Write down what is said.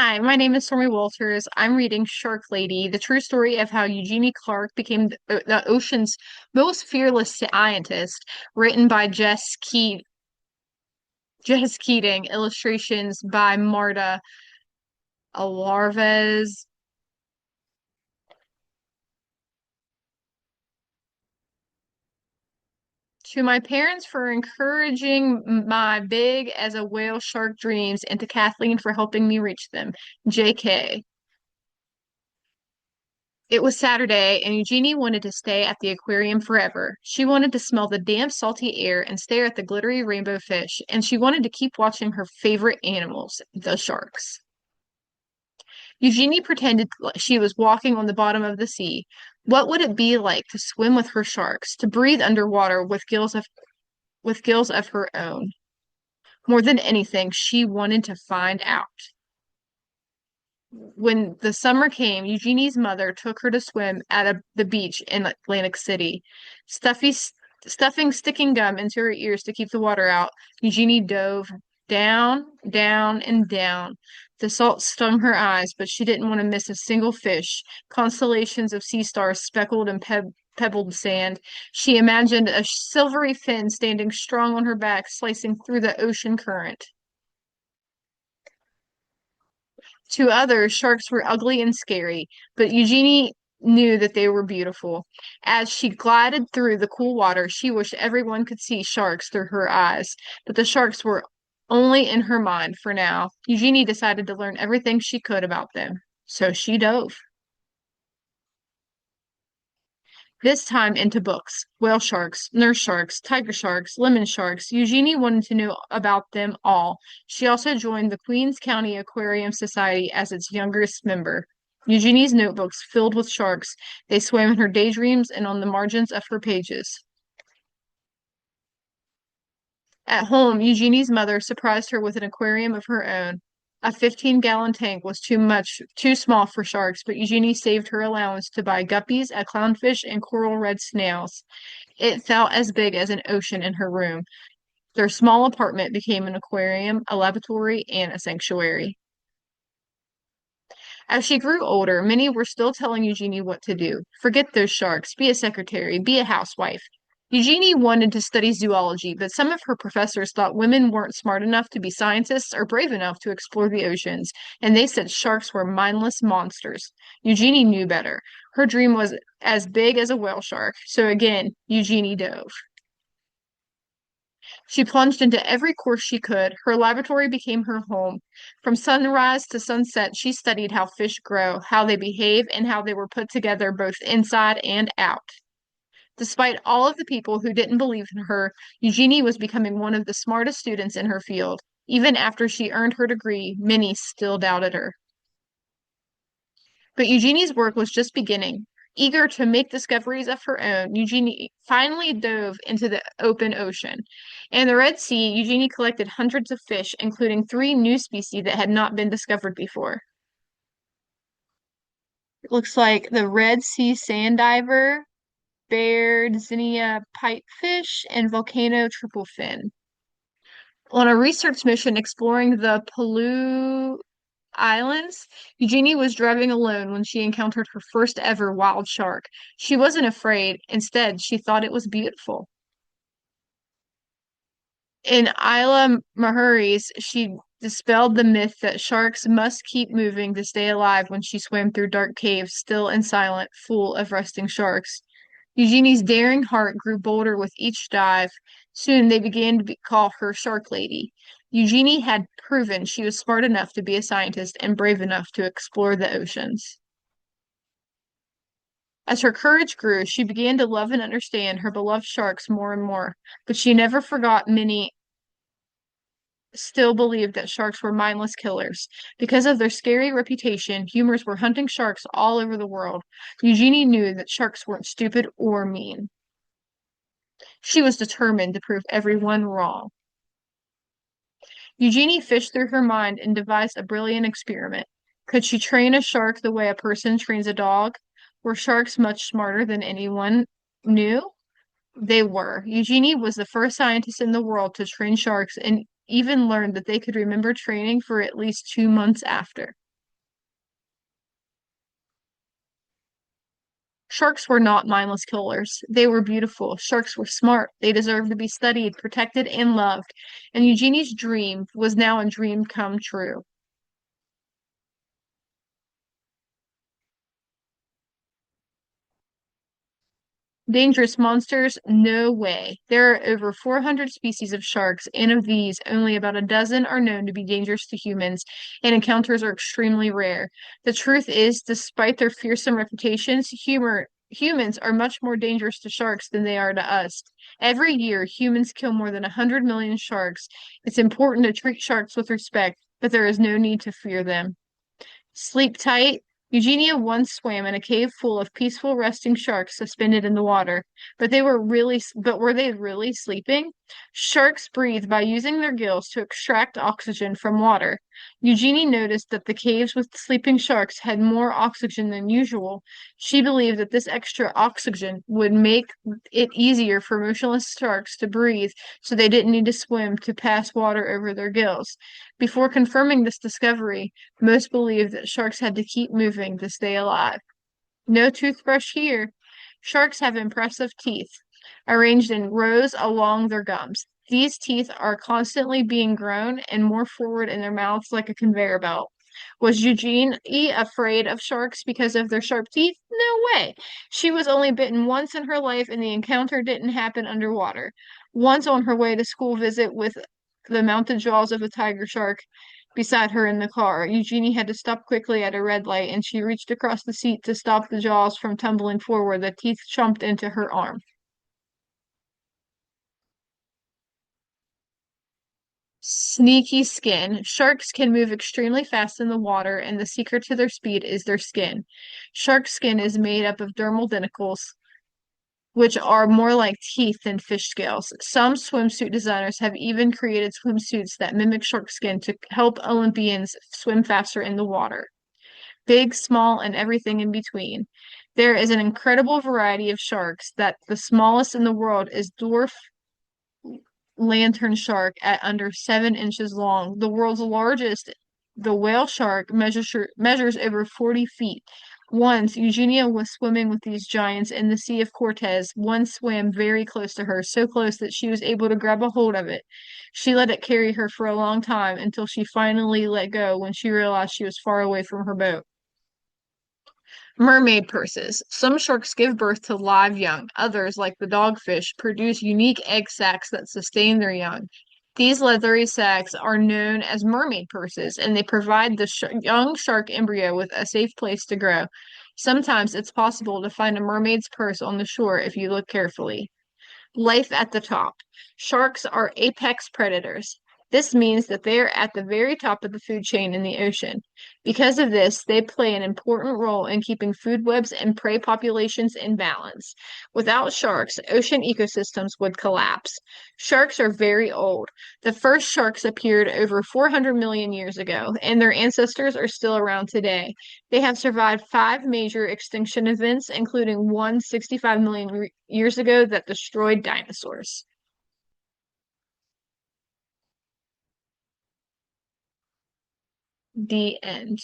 Hi, my name is Stormy Walters. I'm reading Shark Lady, the true story of how Eugenie Clark became the ocean's most fearless scientist, written by Jess Keating, illustrations by Marta Alarvez. To my parents for encouraging my big as a whale shark dreams, and to Kathleen for helping me reach them. JK. It was Saturday, and Eugenie wanted to stay at the aquarium forever. She wanted to smell the damp, salty air and stare at the glittery rainbow fish, and she wanted to keep watching her favorite animals, the sharks. Eugenie pretended she was walking on the bottom of the sea. What would it be like to swim with her sharks, to breathe underwater with gills of her own? More than anything, she wanted to find out. When the summer came, Eugenie's mother took her to swim at the beach in Atlantic City. Stuffy, stuffing sticking gum into her ears to keep the water out, Eugenie dove down, down, and down. The salt stung her eyes, but she didn't want to miss a single fish. Constellations of sea stars speckled and pebbled sand. She imagined a silvery fin standing strong on her back, slicing through the ocean current. To others, sharks were ugly and scary, but Eugenie knew that they were beautiful. As she glided through the cool water, she wished everyone could see sharks through her eyes, but the sharks were only in her mind for now. Eugenie decided to learn everything she could about them, so she dove. This time into books. Whale sharks, nurse sharks, tiger sharks, lemon sharks. Eugenie wanted to know about them all. She also joined the Queens County Aquarium Society as its youngest member. Eugenie's notebooks filled with sharks. They swam in her daydreams and on the margins of her pages. At home, Eugenie's mother surprised her with an aquarium of her own. A 15-gallon tank was too small for sharks, but Eugenie saved her allowance to buy guppies, a clownfish, and coral red snails. It felt as big as an ocean in her room. Their small apartment became an aquarium, a laboratory, and a sanctuary. As she grew older, many were still telling Eugenie what to do. Forget those sharks, be a secretary, be a housewife. Eugenie wanted to study zoology, but some of her professors thought women weren't smart enough to be scientists or brave enough to explore the oceans, and they said sharks were mindless monsters. Eugenie knew better. Her dream was as big as a whale shark, so again, Eugenie dove. She plunged into every course she could. Her laboratory became her home. From sunrise to sunset, she studied how fish grow, how they behave, and how they were put together both inside and out. Despite all of the people who didn't believe in her, Eugenie was becoming one of the smartest students in her field. Even after she earned her degree, many still doubted her. But Eugenie's work was just beginning. Eager to make discoveries of her own, Eugenie finally dove into the open ocean. In the Red Sea, Eugenie collected hundreds of fish, including three new species that had not been discovered before. It looks like the Red Sea sand diver, Beardsenia pipefish, and volcano triplepin. On a research mission exploring the Palau Islands, Eugenie was driving alone when she encountered her first ever wild shark. She wasn't afraid. Instead, she thought it was beautiful. In Isla Mujeres, she dispelled the myth that sharks must keep moving to stay alive when she swam through dark caves, still and silent, full of resting sharks. Eugenie's daring heart grew bolder with each dive. Soon they began to call her Shark Lady. Eugenie had proven she was smart enough to be a scientist and brave enough to explore the oceans. As her courage grew, she began to love and understand her beloved sharks more and more, but she never forgot many still believed that sharks were mindless killers. Because of their scary reputation, humans were hunting sharks all over the world. Eugenie knew that sharks weren't stupid or mean. She was determined to prove everyone wrong. Eugenie fished through her mind and devised a brilliant experiment. Could she train a shark the way a person trains a dog? Were sharks much smarter than anyone knew? They were. Eugenie was the first scientist in the world to train sharks and even learned that they could remember training for at least 2 months after. Sharks were not mindless killers. They were beautiful. Sharks were smart. They deserved to be studied, protected, and loved. And Eugenie's dream was now a dream come true. Dangerous monsters? No way. There are over 400 species of sharks, and of these, only about a dozen are known to be dangerous to humans, and encounters are extremely rare. The truth is, despite their fearsome reputations, humans are much more dangerous to sharks than they are to us. Every year, humans kill more than 100 million sharks. It's important to treat sharks with respect, but there is no need to fear them. Sleep tight. Eugenia once swam in a cave full of peaceful resting sharks suspended in the water, but were they really sleeping? Sharks breathe by using their gills to extract oxygen from water. Eugenie noticed that the caves with sleeping sharks had more oxygen than usual. She believed that this extra oxygen would make it easier for motionless sharks to breathe, so they didn't need to swim to pass water over their gills. Before confirming this discovery, most believed that sharks had to keep moving to stay alive. No toothbrush here. Sharks have impressive teeth, arranged in rows along their gums. These teeth are constantly being grown and more forward in their mouths like a conveyor belt. Was Eugenie afraid of sharks because of their sharp teeth? No way. She was only bitten once in her life, and the encounter didn't happen underwater. Once on her way to school visit with the mounted jaws of a tiger shark beside her in the car, Eugenie had to stop quickly at a red light, and she reached across the seat to stop the jaws from tumbling forward. The teeth chomped into her arm. Sneaky skin. Sharks can move extremely fast in the water, and the secret to their speed is their skin. Shark skin is made up of dermal denticles, which are more like teeth than fish scales. Some swimsuit designers have even created swimsuits that mimic shark skin to help Olympians swim faster in the water. Big, small, and everything in between. There is an incredible variety of sharks that the smallest in the world is dwarf lantern shark at under 7 inches long. The world's largest, the whale shark, measures over 40 feet. Once, Eugenia was swimming with these giants in the Sea of Cortez. One swam very close to her, so close that she was able to grab a hold of it. She let it carry her for a long time until she finally let go when she realized she was far away from her boat. Mermaid purses. Some sharks give birth to live young. Others, like the dogfish, produce unique egg sacs that sustain their young. These leathery sacs are known as mermaid purses, and they provide the young shark embryo with a safe place to grow. Sometimes it's possible to find a mermaid's purse on the shore if you look carefully. Life at the top. Sharks are apex predators. This means that they are at the very top of the food chain in the ocean. Because of this, they play an important role in keeping food webs and prey populations in balance. Without sharks, ocean ecosystems would collapse. Sharks are very old. The first sharks appeared over 400 million years ago, and their ancestors are still around today. They have survived five major extinction events, including one 65 million years ago that destroyed dinosaurs. The end.